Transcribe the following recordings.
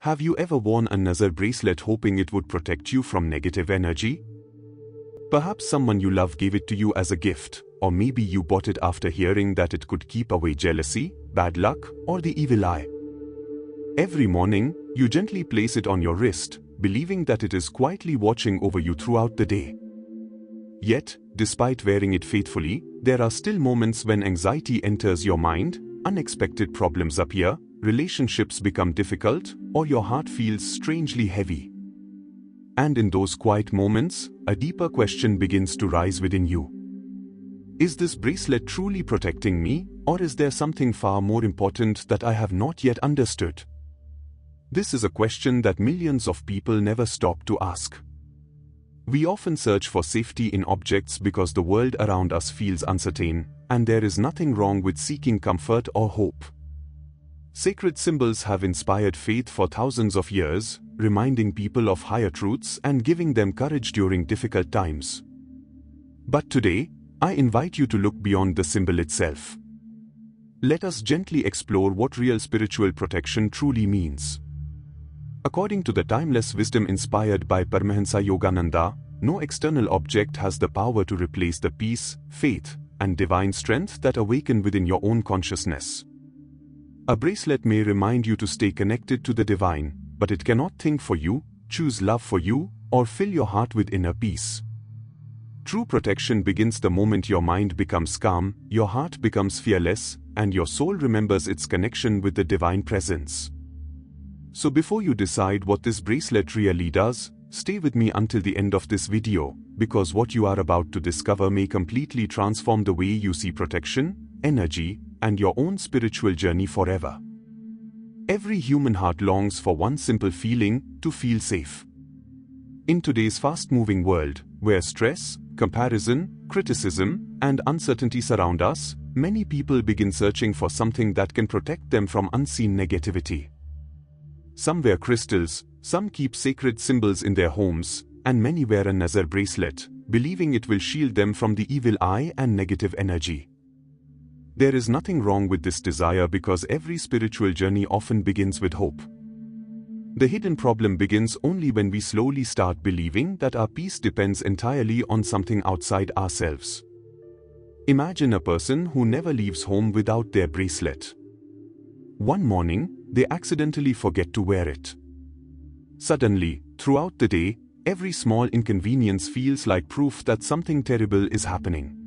Have you ever worn a Nazar bracelet hoping it would protect you from negative energy? Perhaps someone you love gave it to you as a gift, or maybe you bought it after hearing that it could keep away jealousy, bad luck, or the evil eye. Every morning, you gently place it on your wrist, believing that it is quietly watching over you throughout the day. Yet, despite wearing it faithfully, there are still moments when anxiety enters your mind, unexpected problems appear, relationships become difficult, or your heart feels strangely heavy. And in those quiet moments, a deeper question begins to rise within you. Is this bracelet truly protecting me, or is there something far more important that I have not yet understood? This is a question that millions of people never stop to ask. We often search for safety in objects because the world around us feels uncertain, and there is nothing wrong with seeking comfort or hope. Sacred symbols have inspired faith for thousands of years, reminding people of higher truths and giving them courage during difficult times. But today, I invite you to look beyond the symbol itself. Let us gently explore what real spiritual protection truly means. According to the timeless wisdom inspired by Paramahansa Yogananda, no external object has the power to replace the peace, faith, and divine strength that awaken within your own consciousness. A bracelet may remind you to stay connected to the divine, but it cannot think for you, choose love for you, or fill your heart with inner peace. True protection begins the moment your mind becomes calm, your heart becomes fearless, and your soul remembers its connection with the divine presence. So before you decide what this bracelet really does, stay with me until the end of this video, because what you are about to discover may completely transform the way you see protection, energy, and your own spiritual journey forever. Every human heart longs for one simple feeling: to feel safe. In today's fast-moving world, where stress, comparison, criticism, and uncertainty surround us, many people begin searching for something that can protect them from unseen negativity. Some wear crystals, some keep sacred symbols in their homes, and many wear a Nazar bracelet, believing it will shield them from the evil eye and negative energy. There is nothing wrong with this desire because every spiritual journey often begins with hope. The hidden problem begins only when we slowly start believing that our peace depends entirely on something outside ourselves. Imagine a person who never leaves home without their bracelet. One morning, they accidentally forget to wear it. Suddenly, throughout the day, every small inconvenience feels like proof that something terrible is happening.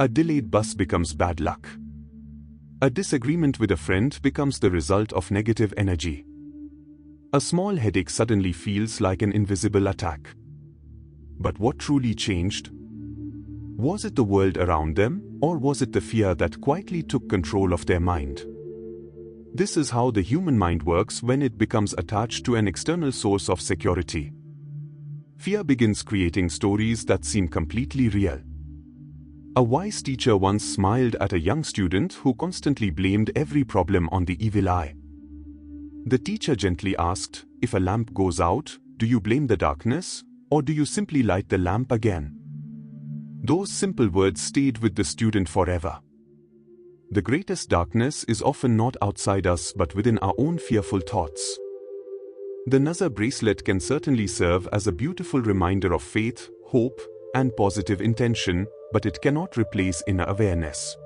A delayed bus becomes bad luck. A disagreement with a friend becomes the result of negative energy. A small headache suddenly feels like an invisible attack. But what truly changed? Was it the world around them, or was it the fear that quietly took control of their mind? This is how the human mind works when it becomes attached to an external source of security. Fear begins creating stories that seem completely real. A wise teacher once smiled at a young student who constantly blamed every problem on the evil eye. The teacher gently asked, "If a lamp goes out, do you blame the darkness, or do you simply light the lamp again?" Those simple words stayed with the student forever. The greatest darkness is often not outside us but within our own fearful thoughts. The Nazar bracelet can certainly serve as a beautiful reminder of faith, hope, and positive intention, but it cannot replace inner awareness.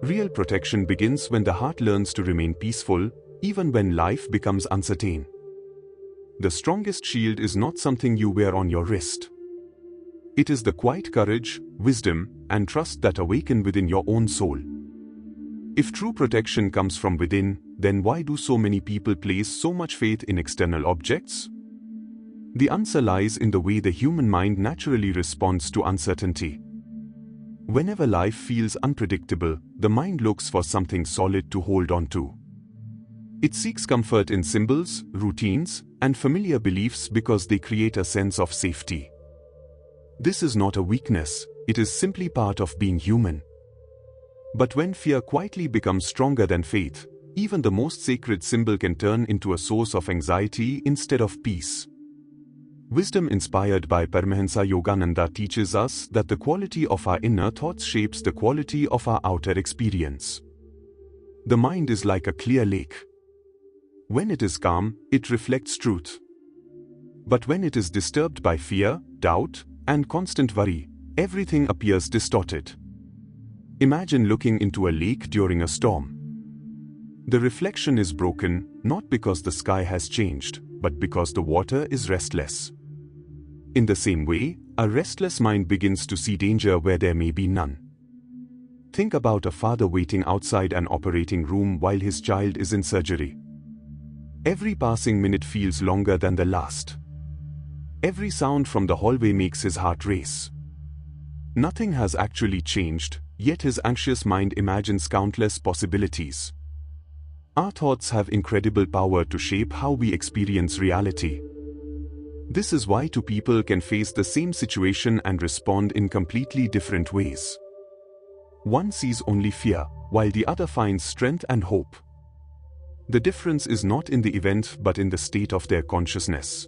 Real protection begins when the heart learns to remain peaceful, even when life becomes uncertain. The strongest shield is not something you wear on your wrist. It is the quiet courage, wisdom, and trust that awaken within your own soul. If true protection comes from within, then why do so many people place so much faith in external objects? The answer lies in the way the human mind naturally responds to uncertainty. Whenever life feels unpredictable, the mind looks for something solid to hold on to. It seeks comfort in symbols, routines, and familiar beliefs because they create a sense of safety. This is not a weakness, it is simply part of being human. But when fear quietly becomes stronger than faith, even the most sacred symbol can turn into a source of anxiety instead of peace. Wisdom inspired by Paramahansa Yogananda teaches us that the quality of our inner thoughts shapes the quality of our outer experience. The mind is like a clear lake. When it is calm, it reflects truth. But when it is disturbed by fear, doubt, and constant worry, everything appears distorted. Imagine looking into a lake during a storm. The reflection is broken, not because the sky has changed, but because the water is restless. In the same way, a restless mind begins to see danger where there may be none. Think about a father waiting outside an operating room while his child is in surgery. Every passing minute feels longer than the last. Every sound from the hallway makes his heart race. Nothing has actually changed, yet his anxious mind imagines countless possibilities. Our thoughts have incredible power to shape how we experience reality. This is why two people can face the same situation and respond in completely different ways. One sees only fear, while the other finds strength and hope. The difference is not in the event but in the state of their consciousness.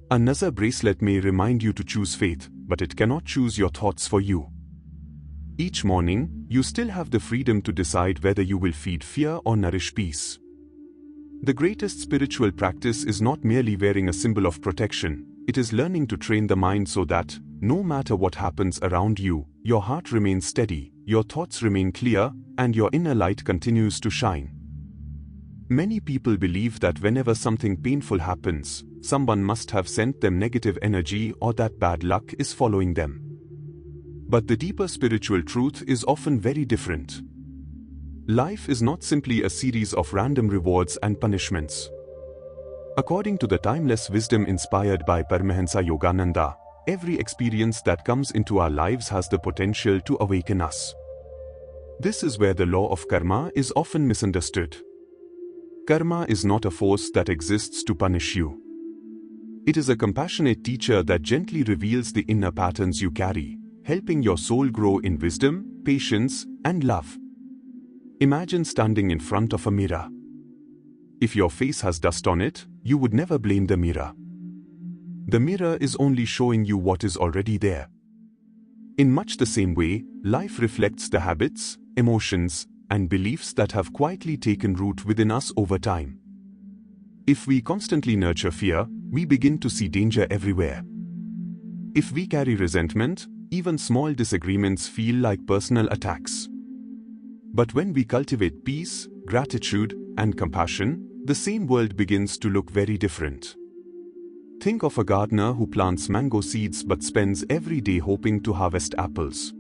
A Nazar bracelet may remind you to choose faith, but it cannot choose your thoughts for you. Each morning, you still have the freedom to decide whether you will feed fear or nourish peace. The greatest spiritual practice is not merely wearing a symbol of protection, it is learning to train the mind so that, no matter what happens around you, your heart remains steady, your thoughts remain clear, and your inner light continues to shine. Many people believe that whenever something painful happens, someone must have sent them negative energy or that bad luck is following them. But the deeper spiritual truth is often very different. Life is not simply a series of random rewards and punishments. According to the timeless wisdom inspired by Paramahansa Yogananda, every experience that comes into our lives has the potential to awaken us. This is where the law of karma is often misunderstood. Karma is not a force that exists to punish you. It is a compassionate teacher that gently reveals the inner patterns you carry, helping your soul grow in wisdom, patience, and love. Imagine standing in front of a mirror. If your face has dust on it, you would never blame the mirror. The mirror is only showing you what is already there. In much the same way, life reflects the habits, emotions, and beliefs that have quietly taken root within us over time. If we constantly nurture fear, we begin to see danger everywhere. If we carry resentment, even small disagreements feel like personal attacks. But when we cultivate peace, gratitude, and compassion, the same world begins to look very different. Think of a gardener who plants mango seeds but spends every day hoping to harvest apples.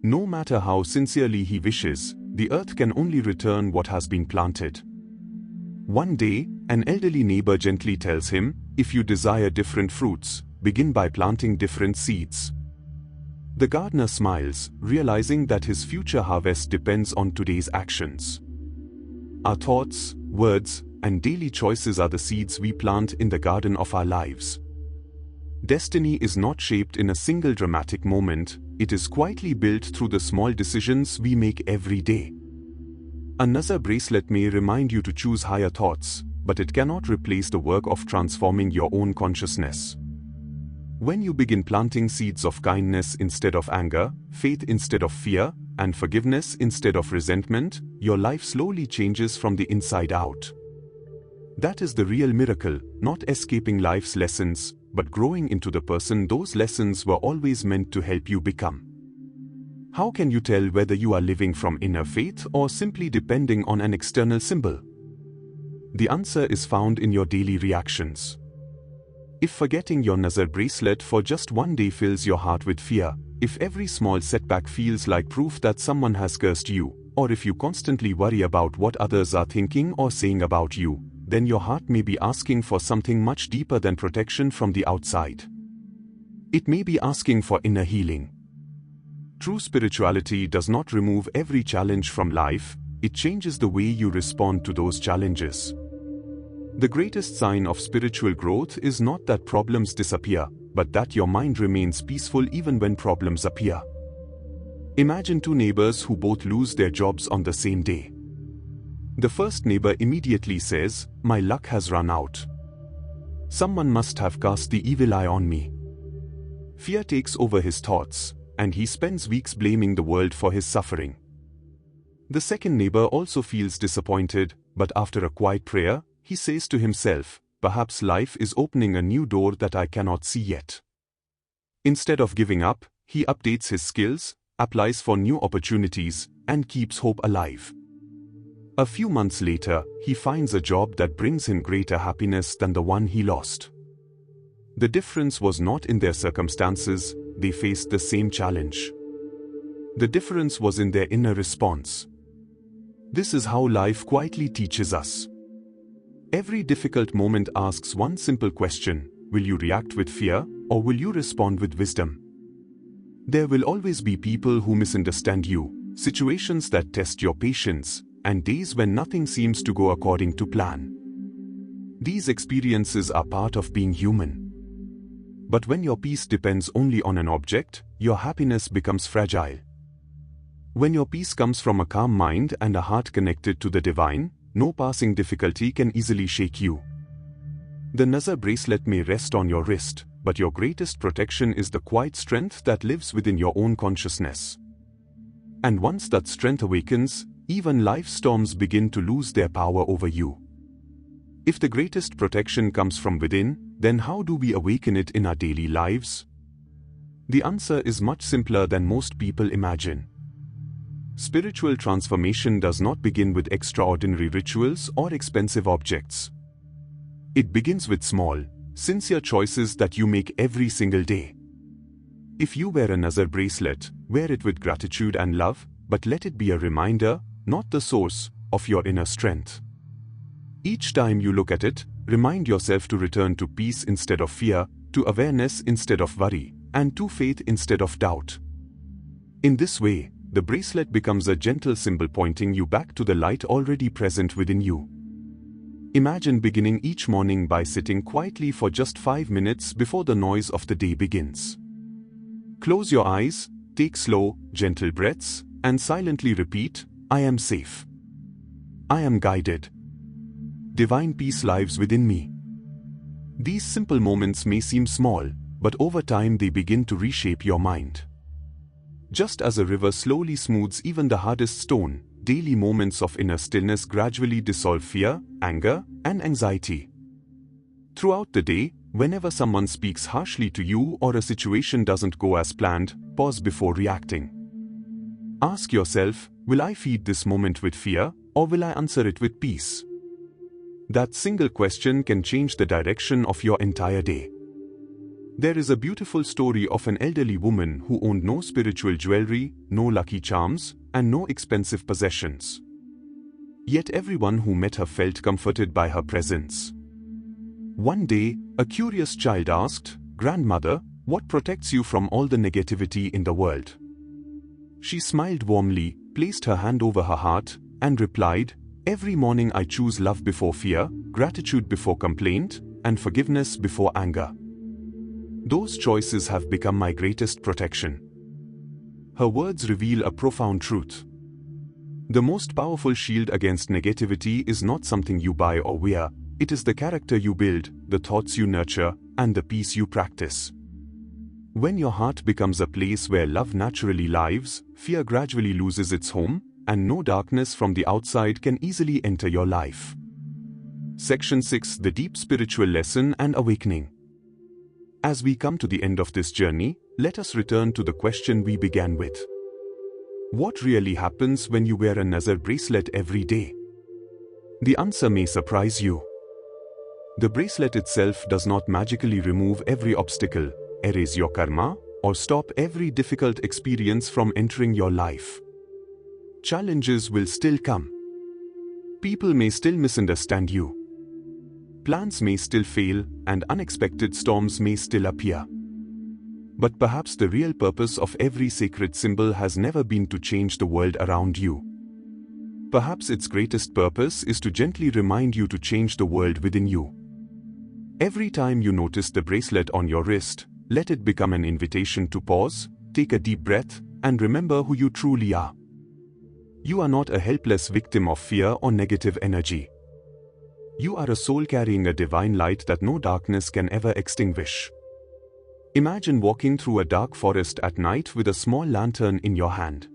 No matter how sincerely he wishes, the earth can only return what has been planted. One day, an elderly neighbor gently tells him, if you desire different fruits, begin by planting different seeds. The gardener smiles, realizing that his future harvest depends on today's actions. Our thoughts, words, and daily choices are the seeds we plant in the garden of our lives. Destiny is not shaped in a single dramatic moment, it is quietly built through the small decisions we make every day. A Nazar bracelet may remind you to choose higher thoughts, but it cannot replace the work of transforming your own consciousness. When you begin planting seeds of kindness instead of anger, faith instead of fear, and forgiveness instead of resentment, your life slowly changes from the inside out. That is the real miracle, not escaping life's lessons, but growing into the person those lessons were always meant to help you become. How can you tell whether you are living from inner faith or simply depending on an external symbol? The answer is found in your daily reactions. If forgetting your Nazar bracelet for just one day fills your heart with fear, if every small setback feels like proof that someone has cursed you, or if you constantly worry about what others are thinking or saying about you, then your heart may be asking for something much deeper than protection from the outside. It may be asking for inner healing. True spirituality does not remove every challenge from life, it changes the way you respond to those challenges. The greatest sign of spiritual growth is not that problems disappear, but that your mind remains peaceful even when problems appear. Imagine two neighbors who both lose their jobs on the same day. The first neighbor immediately says, "My luck has run out. Someone must have cast the evil eye on me." Fear takes over his thoughts, and he spends weeks blaming the world for his suffering. The second neighbor also feels disappointed, but after a quiet prayer, he says to himself, "Perhaps life is opening a new door that I cannot see yet." Instead of giving up, he updates his skills, applies for new opportunities, and keeps hope alive. A few months later, he finds a job that brings him greater happiness than the one he lost. The difference was not in their circumstances, they faced the same challenge. The difference was in their inner response. This is how life quietly teaches us. Every difficult moment asks one simple question: will you react with fear, or will you respond with wisdom? There will always be people who misunderstand you, situations that test your patience, and days when nothing seems to go according to plan. These experiences are part of being human. But when your peace depends only on an object, your happiness becomes fragile. When your peace comes from a calm mind and a heart connected to the divine, no passing difficulty can easily shake you. The Nazar bracelet may rest on your wrist, but your greatest protection is the quiet strength that lives within your own consciousness. And once that strength awakens, even life's storms begin to lose their power over you. If the greatest protection comes from within, then how do we awaken it in our daily lives? The answer is much simpler than most people imagine. Spiritual transformation does not begin with extraordinary rituals or expensive objects. It begins with small, sincere choices that you make every single day. If you wear a Nazar bracelet, wear it with gratitude and love, but let it be a reminder, not the source, of your inner strength. Each time you look at it, remind yourself to return to peace instead of fear, to awareness instead of worry, and to faith instead of doubt. In this way, the bracelet becomes a gentle symbol pointing you back to the light already present within you. Imagine beginning each morning by sitting quietly for just 5 minutes before the noise of the day begins. Close your eyes, take slow, gentle breaths, and silently repeat, "I am safe. I am guided. Divine peace lives within me." These simple moments may seem small, but over time they begin to reshape your mind. Just as a river slowly smooths even the hardest stone, daily moments of inner stillness gradually dissolve fear, anger, and anxiety. Throughout the day, whenever someone speaks harshly to you or a situation doesn't go as planned, pause before reacting. Ask yourself, will I feed this moment with fear, or will I answer it with peace? That single question can change the direction of your entire day. There is a beautiful story of an elderly woman who owned no spiritual jewelry, no lucky charms, and no expensive possessions. Yet everyone who met her felt comforted by her presence. One day, a curious child asked, "Grandmother, what protects you from all the negativity in the world?" She smiled warmly, placed her hand over her heart, and replied, "Every morning I choose love before fear, gratitude before complaint, and forgiveness before anger. Those choices have become my greatest protection." Her words reveal a profound truth. The most powerful shield against negativity is not something you buy or wear, it is the character you build, the thoughts you nurture, and the peace you practice. When your heart becomes a place where love naturally lives, fear gradually loses its home, and no darkness from the outside can easily enter your life. Section 6: The Deep Spiritual Lesson and Awakening. As we come to the end of this journey, let us return to the question we began with. What really happens when you wear a Nazar bracelet every day? The answer may surprise you. The bracelet itself does not magically remove every obstacle, erase your karma, or stop every difficult experience from entering your life. Challenges will still come. People may still misunderstand you. Plans may still fail, and unexpected storms may still appear. But perhaps the real purpose of every sacred symbol has never been to change the world around you. Perhaps its greatest purpose is to gently remind you to change the world within you. Every time you notice the bracelet on your wrist, let it become an invitation to pause, take a deep breath, and remember who you truly are. You are not a helpless victim of fear or negative energy. You are a soul carrying a divine light that no darkness can ever extinguish. Imagine walking through a dark forest at night with a small lantern in your hand.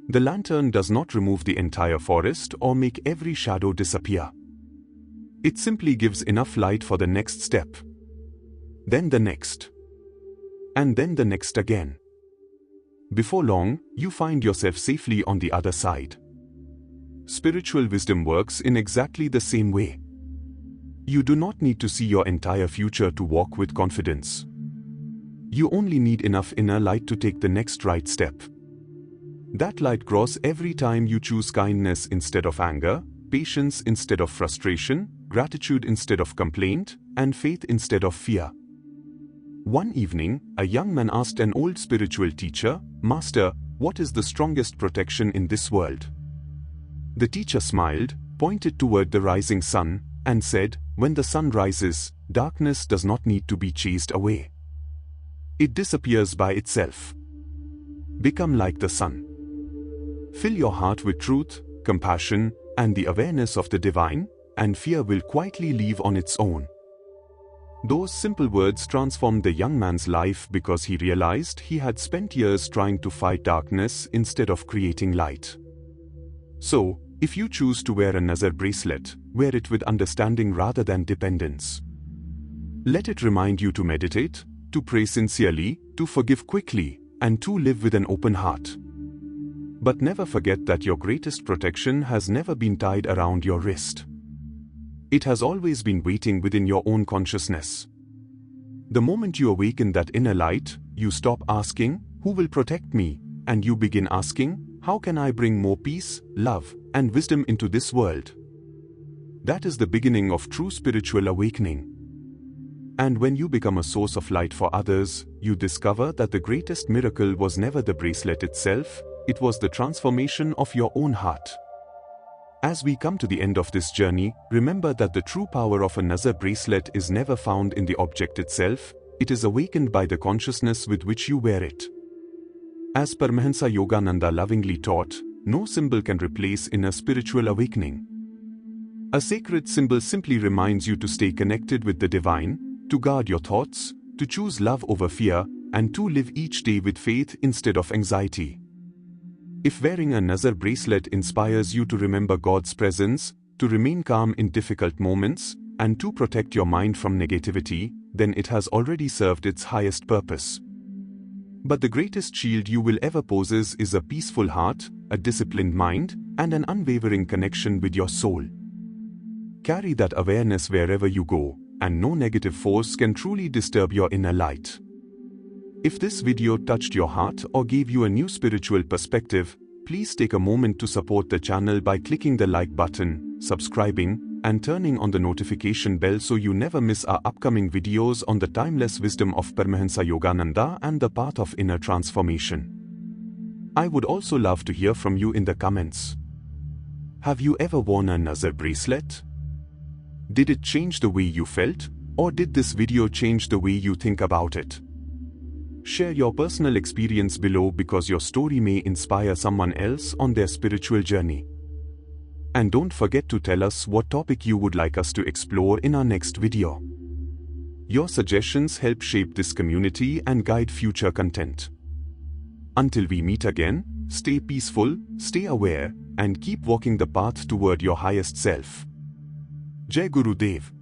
The lantern does not remove the entire forest or make every shadow disappear. It simply gives enough light for the next step, then the next, and then the next again. Before long, you find yourself safely on the other side. Spiritual wisdom works in exactly the same way. You do not need to see your entire future to walk with confidence. You only need enough inner light to take the next right step. That light grows every time you choose kindness instead of anger, patience instead of frustration, gratitude instead of complaint, and faith instead of fear. One evening, a young man asked an old spiritual teacher, "Master, what is the strongest protection in this world?" The teacher smiled, pointed toward the rising sun, and said, "When the sun rises, darkness does not need to be chased away. It disappears by itself. Become like the sun. Fill your heart with truth, compassion, and the awareness of the divine, and fear will quietly leave on its own." Those simple words transformed the young man's life because he realized he had spent years trying to fight darkness instead of creating light. So, if you choose to wear a Nazar bracelet, wear it with understanding rather than dependence. Let it remind you to meditate, to pray sincerely, to forgive quickly, and to live with an open heart. But never forget that your greatest protection has never been tied around your wrist. It has always been waiting within your own consciousness. The moment you awaken that inner light, you stop asking, "Who will protect me?" and you begin asking, "How can I bring more peace, love, and wisdom into this world?" That is the beginning of true spiritual awakening. And when you become a source of light for others, you discover that the greatest miracle was never the bracelet itself, it was the transformation of your own heart. As we come to the end of this journey, remember that the true power of a Nazar bracelet is never found in the object itself, it is awakened by the consciousness with which you wear it. As Paramahansa Yogananda lovingly taught, no symbol can replace inner spiritual awakening. A sacred symbol simply reminds you to stay connected with the divine, to guard your thoughts, to choose love over fear, and to live each day with faith instead of anxiety. If wearing a Nazar bracelet inspires you to remember God's presence, to remain calm in difficult moments, and to protect your mind from negativity, then it has already served its highest purpose. But the greatest shield you will ever possess is a peaceful heart, a disciplined mind, and an unwavering connection with your soul. Carry that awareness wherever you go, and no negative force can truly disturb your inner light. If this video touched your heart or gave you a new spiritual perspective, please take a moment to support the channel by clicking the like button, subscribing, and turning on the notification bell so you never miss our upcoming videos on the timeless wisdom of Paramahansa Yogananda and the path of inner transformation. I would also love to hear from you in the comments. Have you ever worn a Nazar bracelet? Did it change the way you felt, or did this video change the way you think about it? Share your personal experience below because your story may inspire someone else on their spiritual journey. And don't forget to tell us what topic you would like us to explore in our next video. Your suggestions help shape this community and guide future content. Until we meet again, stay peaceful, stay aware, and keep walking the path toward your highest self. Jai Guru Dev.